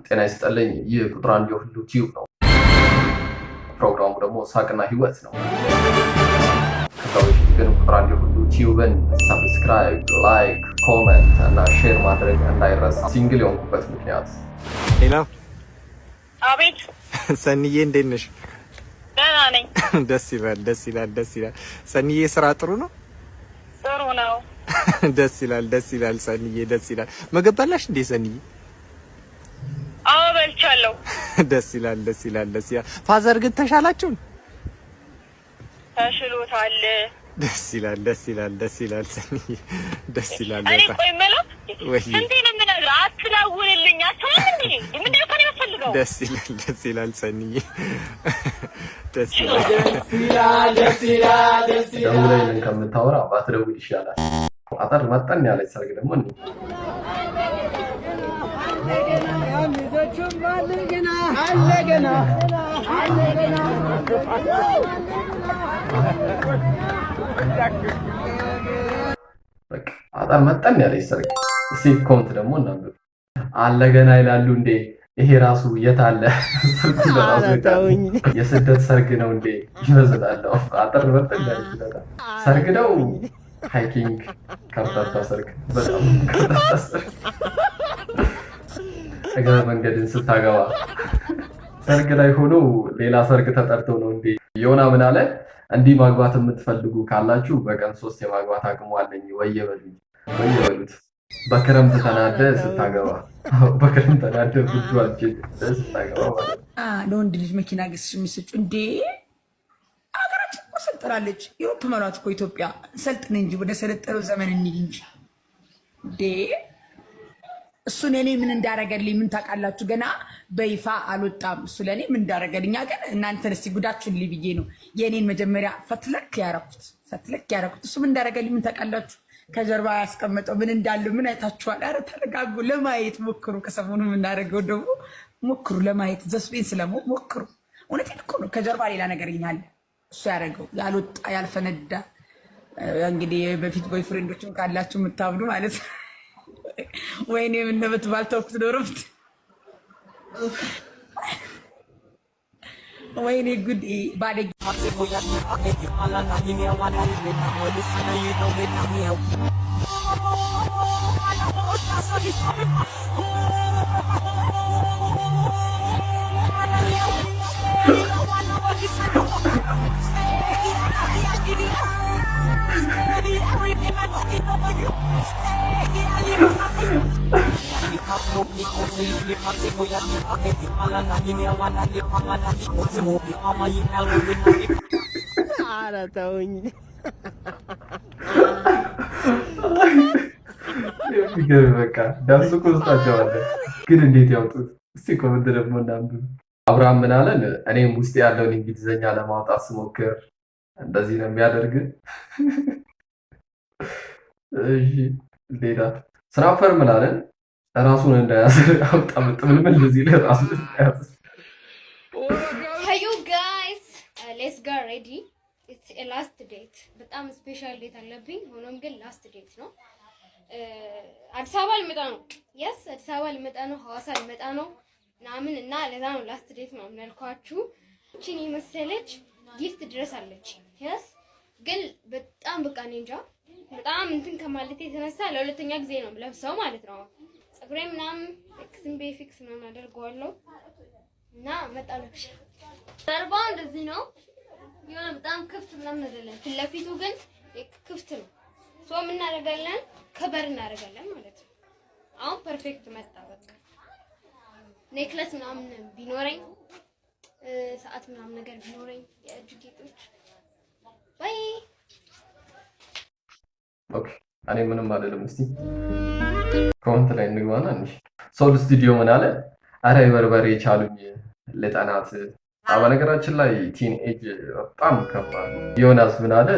ጤና ይስጥልኝ። ይህ ቁጥር አንድ የሁሉ ቲዩብ ነው። ፕሮግራሙ ደግሞ ሳቅና ህይወት ነው። ከዛ በፊት ግን ቁጥር አንድ የሁሉ ቲዩብን ሰብስክራይብ፣ ላይክ፣ ኮመንት እና ሼር ማድረግ እንዳይረሳ። ሲንግል የሆንኩበት ምክንያት ሄሎ። አቤት ሰኒዬ እንዴት ነሽ? ደህና ነኝ። ደስ ይላል። ሰኒዬ ስራ ጥሩ ነው? ጥሩ ነው። ደስ ይላል ሰኒዬ ደስ ይላል። ምግብ በላሽ እንዴ ሰኒዬ? አዎ በልቻለሁ። ደስ ይላል። ፋዘር ግን ተሻላችሁ? ተሽሎታል። ደስ ይላል ሰኒዬ ደስ ይላል። እኔ ቆይ የምለው ወይ እንዴ ነው የምነግርህ፣ አትደውልልኝ አትልም እንዴ? ምንድን ነው የምፈልገው? ደስ ይላል ሰኒዬ ደስ ይላል። ደውለኝ ከምታወራ ባትደውል ይሻላል። አጠር መጠን ያለች ሰርግ ደግሞ እንዴ በቃ አጠር መጠን ያለች ሰርግ። እስኪ ኮምት ደግሞ እናንተ አለገና ይላሉ እንዴ? ይሄ ራሱ የት አለ? የስደት ሰርግ ነው እንዴ ይመስላል። አጠር መጠን ያለች ሰርግ ነው። ሃይኪንግ ከርታታ ሰርግ፣ በጣም ከርታታ ሰርግ። እግረ መንገድን ስታገባ ሰርግ ላይ ሆኖ ሌላ ሰርግ ተጠርቶ ነው እንዴ? ዮና ምን አለ? እንዲህ ማግባት የምትፈልጉ ካላችሁ በቀን 3 የማግባት አቅሙ አለኝ ወየበሉት። በክረምት ተናደ ስታገባ፣ በክረምት ተናደ ብዱ አልችል ስታገባ ማለት ነው። ለወንድ ልጅ መኪና ገዝተሽ የሚሰጩ እንዴ? አገራችን እኮ ሰልጥናለች። ዩሮፕ መሏት እኮ ኢትዮጵያ። ሰልጥን እንጂ ወደ ሰለጠነው ዘመን እንሂድ እንጂ እንዴ። እሱ ለእኔ ምን እንዳረገልኝ ምን ታውቃላችሁ? ገና በይፋ አልወጣም። እሱ ለእኔ ምን እንዳረገልኝ ግን እናንተን እስቲ ጉዳችሁን ልብዬ ነው የእኔን መጀመሪያ ፈትለክ ያረኩት። እሱ ምን እንዳረገልኝ ምን ታውቃላችሁ? ከጀርባ ያስቀመጠው ምን እንዳለው ምን አይታችኋል? ኧረ ተረጋጉ፣ ለማየት ሞክሩ። ከሰሞኑ የምናደርገው ደግሞ ሞክሩ ለማየት ዘስቤን ሞክሩ። እውነቴን እኮ ነው። ከጀርባ ሌላ ነገር ይኛል እሱ ያደረገው ያልወጣ ያልፈነዳ። እንግዲህ በፊት ቦይፍሬንዶችም ካላችሁ የምታብዱ ማለት ነው። ወይኔ የምንበት ባልተውኩት ኖሮት ወይኔ ጉድ ባለጌ ኧረ ተውኝ። በቃ ዳንሱ እኮ ውስጣቸው አለ፣ ግን እንዴት ያውጡት? እስቲ ኮመንት ደግሞ እናንብብ። አብርሃም ምን አለን? እኔም ውስጥ ያለውን እንግሊዝኛ ለማውጣት ስሞክር እንደዚህ ነው የሚያደርግ። እሺ ሌላ ስናፈር ምን አለን? ራሱን እንዳያዝ አውጣምጥምልምል እዚህ ላይ ራሱ እንዳያዝ። Hey you guys, let's get ready. It's a last date. በጣም ስፔሻል ዴት አለብኝ። ሆኖም ግን ላስት ዴት ነው። አዲስ አበባ ልመጣ ነው። የስ አዲስ አበባ ልመጣ ነው። ሐዋሳ ልመጣ ነው ምናምን እና ለዛ ነው ላስት ዴት ነው ያልኳችሁ። እቺን የመሰለች ጊፍት ድረስ አለች። የስ ግን በጣም በቃ እኔ እንጃ በጣም እንትን ከማለት የተነሳ ለሁለተኛ ጊዜ ነው ለብሰው ማለት ነው። ፀጉሬ ምናምን ፊክስ ምናምን አደርገዋለሁ እና መጣለሽ። ጀርባው እንደዚህ ነው የሆነ በጣም ክፍት ምናምን አይደለም። ፊት ለፊቱ ግን ክፍት ነው። ሶ ምን እናደርጋለን? ከበር እናደርጋለን ማለት ነው። አሁን ፐርፌክት መጣ። በቃ ኔክለስ ምናምን ቢኖረኝ ሰዓት ምናምን ነገር ቢኖረኝ የእጅ ጌጦች ባይ ኦኬ። እኔ ምንም አይደለም። እስቲ ኮሜንት ላይ እንግባና እንሽ ሶል ስቱዲዮ ምን አለ? አረ በርበሬ ቻሉኝ ለጠናት። በነገራችን ላይ ቲን ኤጅ በጣም ከባድ ነው። ዮናስ ምን አለ?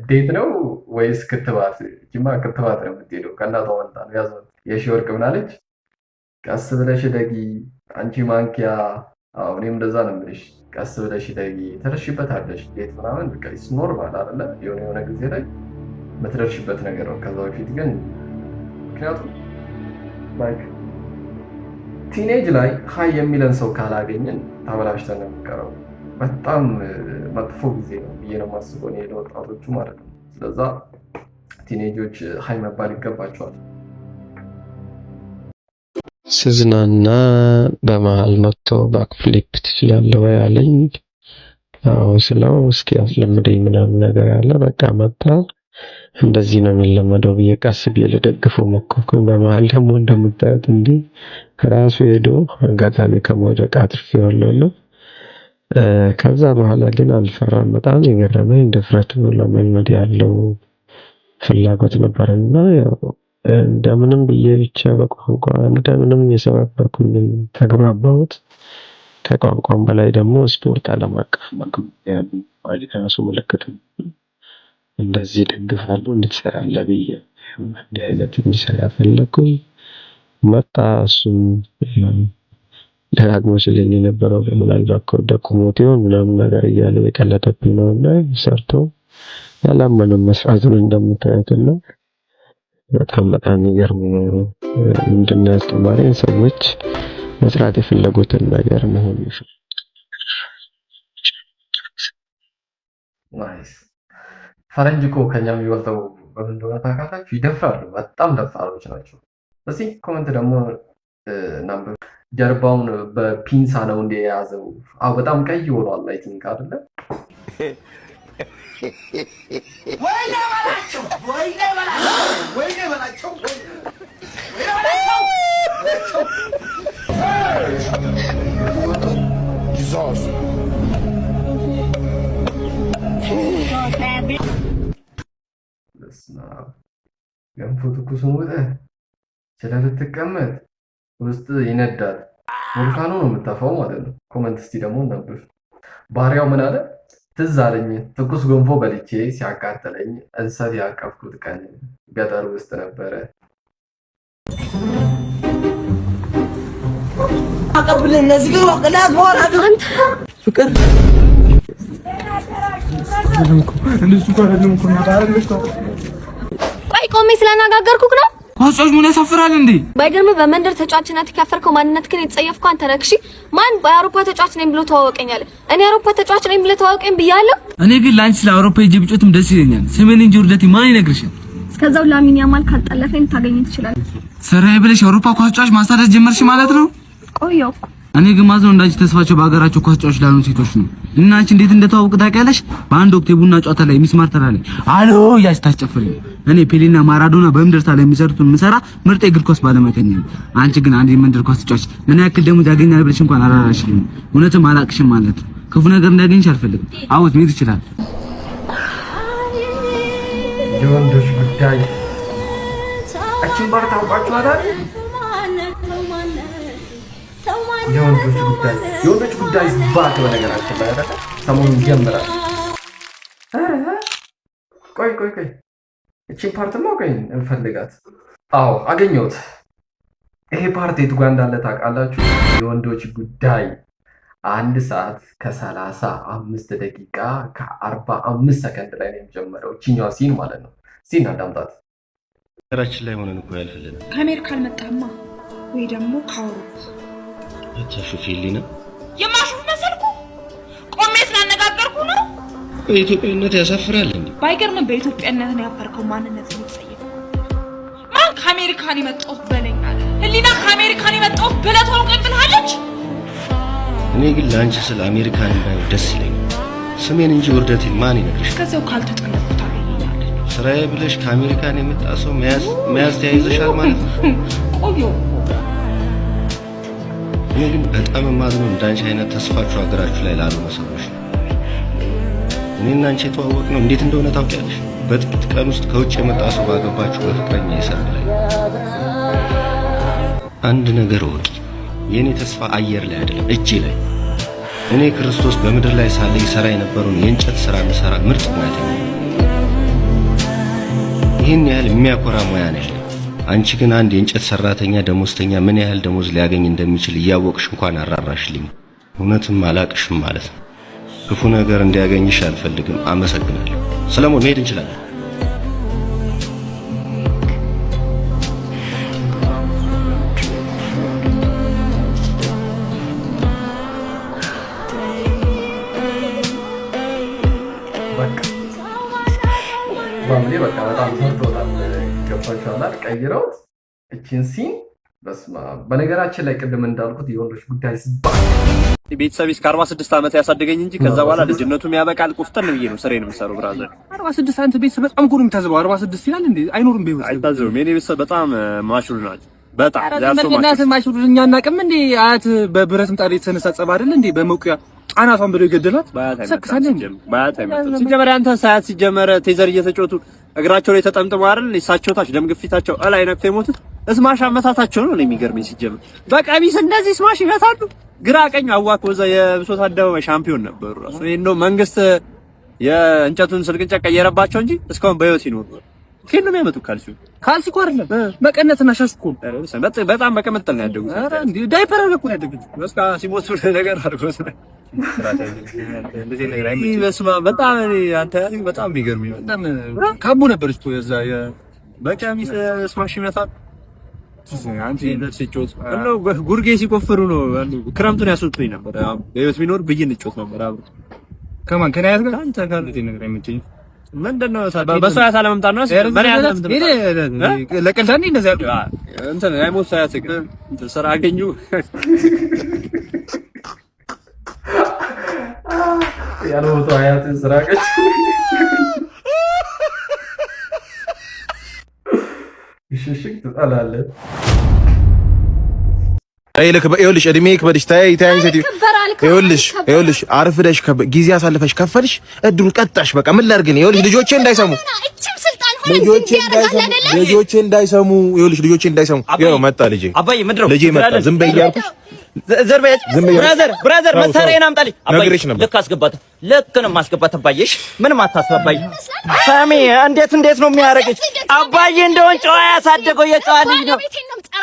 ዴት ነው ወይስ ክትባት? ጅማ ክትባት ነው የምትሄደው። ከእናቷ ወንታ ነው ያዘው። የሺ ወርቅ ምን አለች? ቀስ ብለሽ ደጊ አንቺ ማንኪያ። አዎ እኔም እንደዛ ነው የምልሽ። ቀስ ብለሽ ደጊ ትደርሺበታለሽ። ዴት ምናምን በቃ ኢትስ ኖርማል አይደለ? የሆነ ጊዜ ላይ የምትደርሽበት ነገር ነው። ከዛ በፊት ግን ምክንያቱም ላይክ ቲኔጅ ላይ ሀይ የሚለን ሰው ካላገኘን ተበላሽተን ነው የሚቀረው። በጣም መጥፎ ጊዜ ነው ብዬ ነው የማስበው እኔ ለወጣቶቹ ማለት ነው። ስለዛ ቲኔጆች ሀይ መባል ይገባቸዋል። ስዝናና በመሃል መጥቶ ባክፍሊፕ ትችላለህ ወይ አለኝ። አዎ ስለው እስኪ አስለምደኝ ምናምን ነገር አለ። በቃ መጣ እንደዚህ ነው የሚለመደው ብዬ ቀስ ብዬ ልደግፈው ሞከርኩኝ። በመሃል ደግሞ እንደምታዩት እንዲህ ራሱ ሄዶ አጋጣሚ ከመውደቅ አትርፌዋለሁ። ከዛ በኋላ ግን አልፈራም። በጣም የገረመኝ ድፍረቱ ለመልመድ ያለው ፍላጎት ነበርና ያው እንደምንም ብዬ ብቻ በቋንቋ እንደምንም የሰባበርኩኝ ተግባባሁት። ከቋንቋም በላይ ደግሞ ስፖርት ዓለም አቀፍ ራሱ ምልክት እንደዚህ ደግፋሉ እንድትሰራለህ ብዬ እንዲህ አይነት እንዲሰራ ፈለኩኝ። መጣ እሱም ደጋግሞ ሲለኝ የነበረው ምናልባት ከወደኩ ሞት ይሆን ምናምን ነገር እያለ የቀለደብኝ ነውና ሰርቶ ያላመነው መስራቱን እንደምታዩትና በጣም የሚገርም ነው። ምንድን ነው ያስተማረኝ ሰዎች መስራት የፈለጉትን ነገር መሆን ይችላል። ናይስ። ፈረንጅ እኮ ከኛ የሚበልጠው በምን እንደሆነ ታውቃላችሁ? ይደፍራሉ። በጣም ደፋሮች ናቸው። እስኪ ኮመንት ደግሞ ናምበር ጀርባውን በፒንሳ ነው እንደ የያዘው። አዎ በጣም ቀይ ሆኗል። አይ ቲንክ አይደለ? ወይኔ በላቸው ወይኔ በላቸው ወይኔ በላቸው ገንፎ ትኩሱን ውጠህ ችለህ ልትቀመጥ ውስጥ ይነዳል። ቮልካኖ ነው የምታፋው ማለት ነው። ኮመንት እስቲ ደግሞ እናንብብ። ባሪያው ምን አለ? ትዝ አለኝ ትኩስ ገንፎ በልቼ ሲያቃጥለኝ እንሰት ያቀፍኩት ቀን ገጠር ውስጥ ነበረ። አቀብል እነዚህ ግን ወቅላት ወራዱ ፍቅር ቆይ ቆሜ ስለናጋገርኩክ ነው። ኳሶች ምን ያሳፍራል እንዴ? ባይገርም በመንደር ተጫዋችነት የከፈርከው ማንነትህን የተጸየፍከው አንተ ነህ። እሺ ማን በአውሮፓ ተጫዋች ነኝ ብሎ ተዋወቀኛል? እኔ አውሮፓ ተጫዋች ነኝ ብሎ ተዋወቀኝ ብያለሁ። እኔ ግን ላንቺ ስለ አውሮፓ ሄጄ ብጮትም ደስ ይለኛል። ስሜን እንጂ ውርደቴ ማን ይነግርሻል? እስከዛው ላሚን ያማል ካልጠለፈኝ ታገኝ ትችላለህ። ሰራይ ብለሽ አውሮፓ ኳስ ተጫዋች ማሳደስ ጀመርሽ ማለት ነው? ቆየው እኔ ግን ማዝነው እንዳንቺ ተስፋቸው በአገራቸው ኳስ ተጫዋች ላሉ ሴቶች ነው። እና አንቺ እንዴት እንደተዋወቅ ታውቂያለሽ? በአንድ ወቅት የቡና ጨዋታ ላይ ሚስማር ተራ ላይ አሎ ያስ ታስጨፍሪ። እኔ ፔሌና ማራዶና በምድር ላይ የሚሰሩትን ምሰራ ምርጥ የእግር ኳስ ባለሙያ ነኝ። አንቺ ግን አንድ የመንደር ኳስ ተጫዋች ምን ያክል ደሞዝ ያገኛል ብለሽ እንኳን አላራሽልኝ። እውነትም አላቅሽም ማለት ነው። ክፉ ነገር እንዳገኝሽ አልፈልግም። አውት ምን ይችላል? የወንዶች ጉዳይ አችን ባር ታውቃችኋል አይደል? የወንዶች ጉዳይ ባክ በነገራችን ላይ አይደል? ሰሞኑን ጀምራል። ቆይ እቺን ፓርትማ ቆይ እንፈልጋት። አዎ አገኘሁት። ይሄ ፓርት የቱ ጋር እንዳለ ታውቃላችሁ? የወንዶች ጉዳይ 1 ሰዓት ከ35 ደቂቃ ከ45 ሰከንድ ላይ ነው የሚጀምረው። እቺኛዋ ሲን ማለት ነው። ሲን አዳምጣት። ሀገራችን ላይ ሆነን እኮ ያልፍልናል። ከአሜሪካ አልመጣማ ወይ ደግሞ ከአውሮፓ አታሹፊልኝ ነው የማሹፍ መሰልኩ? ቆሜ ስላነጋገርኩ ነው። በኢትዮጵያነት ያሳፍራል እንዴ? ባይገርምም በኢትዮጵያነት ነው ያፈርከው። ማንነት ነው የተጸየፈው። ማን ከአሜሪካን የመጣሁት በለኛል። ህሊና ከአሜሪካን የመጣሁት ብለህ ተወቀኝ ብላለች። እኔ ግን ለአንቺ ስለ አሜሪካን ባየው ደስ ይለኛል። ስሜን እንጂ ውርደቴን ማን ይነግርሽ? እስከዛው ካልተጠለፍኩ ታገኘኛለች። ስራዬ ብለሽ ከአሜሪካን የመጣ ሰው መያዝ ተያይዘሻል ማለት ነው። ቆዮ እኔ ግን በጣም የማዝነው እንዳንቺ አይነት ተስፋችሁ ሀገራችሁ ላይ ላሉ ሰዎች ነው። እኔና አንቺ የተዋወቅነው እንዴት እንደሆነ ታውቂያለሽ? በጥቂት ቀን ውስጥ ከውጭ የመጣ ሰው ባገባችሁ በፍቅረኛ የሰርግ ላይ። አንድ ነገር ወቂ፣ የኔ ተስፋ አየር ላይ አይደለም እጄ ላይ። እኔ ክርስቶስ በምድር ላይ ሳለ ይሰራ የነበረውን የእንጨት ስራ ምሰራ ምርጥ ሙያተኛ። ይህን ያህል የሚያኮራ ሙያ ነሽ። አንቺ ግን አንድ የእንጨት ሰራተኛ ደሞዝተኛ ምን ያህል ደሞዝ ሊያገኝ እንደሚችል እያወቅሽ እንኳን አራራሽልኝ። እውነትም አላቅሽም ማለት ነው። ክፉ ነገር እንዲያገኝሽ አልፈልግም። አመሰግናለሁ። ሰለሞን መሄድ እንችላለን። በቃ በጣም ሰርቶታል። ገብቷችኋል? ቀይረውት እቺን ሲን በስማ በነገራችን ላይ ቅድም እንዳልኩት የወንዶች ጉዳይ ሲባል ቤተሰብ እስከ 46 ዓመት ያሳደገኝ እንጂ ከዛ በኋላ ልጅነቱም ያበቃል። ቁፍጠን ብዬ ነው ስሬን የምሰራው። ብራዘር 46 ዓመት ቤተሰብ በጣም እኮ ነው የምታዝበው። 46 ይላል እንዴ? አይኖርም በህይወት አይታዘብም። የኔ ቤተሰብ በጣም ማሹር ናቸው። በጣም ያሰማችሁ ማሹር እኛ እናቅም እንዴ? አያት በብረት ምጣድ የተነሳ ጸባ አይደል እንዴ? በመቁያ ጣናቷን ብሎ ይገደላት ሰክሳለ እንዴ? ባያት አይመጣም። ሲጀመር አንተ ሳያት ሲጀመር ቴዘር እየተጮቱ እግራቸው ላይ ተጠምጥመው አይደል እሳቸው ታች ደም ግፊታቸው እላይ ነክተው የሞቱት እስማሽ አመታታቸው ነው የሚገርመኝ። ሲጀመር በቀሚስ እንደዚህ እስማሽ ይመታሉ። ግራ ቀኝ አዋክ ወዛ የብሶት አደባባይ ሻምፒዮን ነበሩ። ራሱ እንደው መንግስት የእንጨቱን ስልቅንጫ ቀየረባቸው እንጂ እስካሁን በህይወት ይኖሩ። ከየት ነው የሚያመጡት? ካልሲ እኮ አይደለም መቀነትና ሻሽ እኮ በጣም በቀመጠል ነው ያደጉት። ኧረ እንዴ ዳይፐር እኮ ነው ያደጉት። በስካ ሲሞቱ ነገር አድርጎት እንደዚህ ነገር አይመችም። በስማ በጣም አንተ በጣም የሚገርም በጣም ካቦ ነበርሽ እኮ የዛ በቀሚስ ስማሽ ይመታል። አንቺ ለሲጮት አለው ጉርጌ ሲቆፍሩ ነው ክረምቱን ያስወጡኝ ነበር። በህይወት ቢኖር ብይን እንጮት ነበር አብሮ ከማን ከናያት ጋር አንተ ካሉት ነገር አይመችኝም። ምንድነው በሰዓት አለመምጣት ነው ለቀልዳኒ እንደዚህ እንትን አይሞት ሰዓት እንትን ስራ አገኙ ያለው ታያት ስራ አገኙ ሽሽክ ትጣላለህ። ይኸውልሽ እድሜ ይክበድሽ። ተይ ሴትዮ ይኸውልሽ አርፍደሽ ጊዜ አሳልፈሽ ከፈልሽ እድሉን ቀጣሽ። በቃ ምን ላድርግ ነው? ይኸውልሽ ልጆቼ እንዳይሰሙ ይኸው መጣ ልጄ መጣ። ዝም በይ እያልኩሽ ብራዘር መሳሪያዬን አምጣልኝ። ነግሬሽ ነበር። ልክ አስገባት። ልክ ነው ማስገባት። አባዬሽ ምንም አታስባባይ። ሳሚ እንዴት ነው የሚያረጋግጥ? አባዬ እንደውን ጨዋ ያሳደገው የጨዋ ልጅ ነው።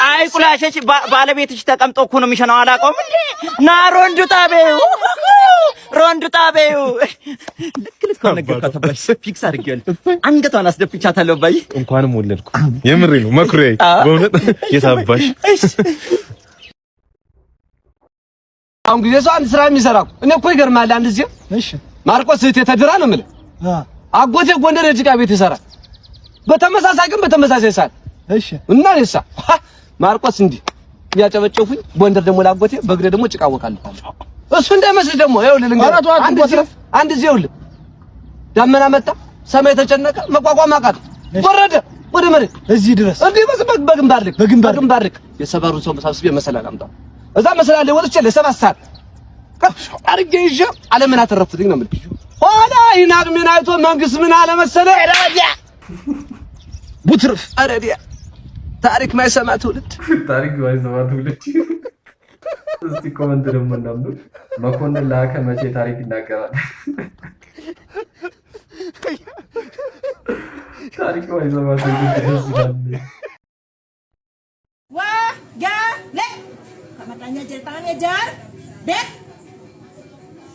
አይቁላሸች ባለቤትሽ ተቀምጦ እኮ ነው የሚሸናው። አላውቀውም እንዴ? ና ሮንዱ ጣቤው ልክ ነገርኳት። አባዬ ፊክስ አድርጌዋለሁ። አንገቷን አስደፍቻታለሁ። አባዬ እንኳንም ወለድኩ። የምሬ ነው መኩሪያዬ። በእውነት የታባሽ አሁን ጊዜ ሰው አንድ ስራ የሚሰራው እኔ እኮ ይገርማል። አንድ ጊዜ እሺ ማርቆስ እህቴ ተድራ ነው የምልህ አጎቴ ጎንደር የጭቃ ቤት ይሰራል። በተመሳሳይ ሰዓት እሺ እና ለሳ ማርቆስ እንዲህ ያጨበጨፉኝ ጎንደር ደግሞ ላጎቴ በእግሬ ደግሞ ጭቃ ወቃለሁ። እሱ እንዳይመስል ደግሞ ይኸውልህ አንድ ጊዜ ይኸውልህ ዳመና መጣ፣ ሰማይ ተጨነቀ፣ መቋቋም አቃተው፣ ወረደ ወደ መሬት እዚህ ድረስ እንዲህ በግንባር ልክ የሰባሩን ሰው መሳብስቤ መሰላል አምጣው እዛ መሰላል ወጥቼ ለሰባት ሰዓት አርጌ ይዤ ዓለምን አተረፍኩትኝ ነው የምልህ። ኋላ ይናቅ ምን አይቶ መንግስት ምን አለ መሰለ ቡትርፍ አረዲያ ታሪክ ማይሰማ ትውልድ እስቲ ኮመንት ደግሞ እንዳምዱ መኮንን ላከ መቼ ታሪክ ይናገራል? ታሪክ ማይሰማ ትውልድ Makanya jar tangannya jar, bet,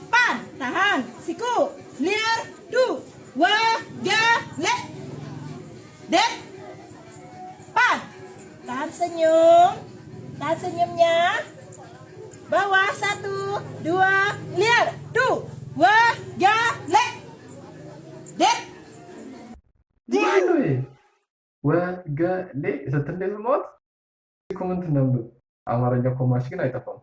pan, tahan, siku, liar, du, le, det, pan, tahan senyumnya, bawah 1, 2, liar, du, le, det. le ስትል ሞት ኮመንት ነምዱ አማርኛ ኮማሽ ግን አይጠፋም።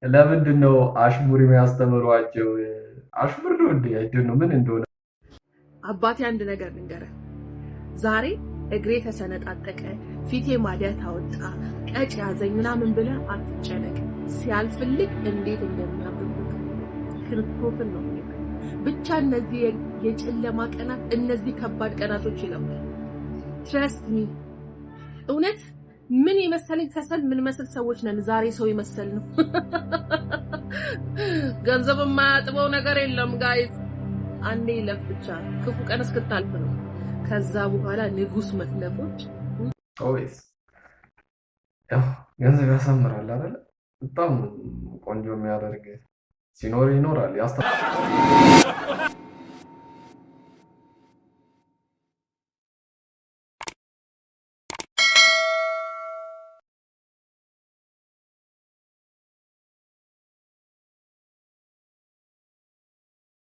ለምንድን ነው አሽሙር የሚያስተምሯቸው? አሽሙር ነው እንዴ? አይደል ነው ምን እንደሆነ አባቴ አንድ ነገር ልንገርህ። ዛሬ እግሬ ተሰነጣጠቀ፣ ፊቴ ማዲያት አወጣ፣ ቀጭ ያዘኝ ምናምን ብለህ አትጨነቅ። ሲያልፍልህ እንዴት እንደሚያምርብህ ክርስቶስን ነው የሚለው። ብቻ እነዚህ የጨለማ ቀናት፣ እነዚህ ከባድ ቀናቶች ይለምዳል። ትረስት ሚ እውነት ምን የመሰለኝ ተሰል ምን መስል ሰዎች ነን ዛሬ ሰው ይመስል ነው። ገንዘብ የማያጥበው ነገር የለም ጋይስ። አንዴ ለፍ ብቻ ክፉ ቀን እስክታልፍ ነው። ከዛ በኋላ ንጉስ መስለፎች ኦይስ ገንዘብ ያሳምራል አይደል? በጣም ቆንጆ የሚያደርግ ሲኖር ይኖራል ያስታ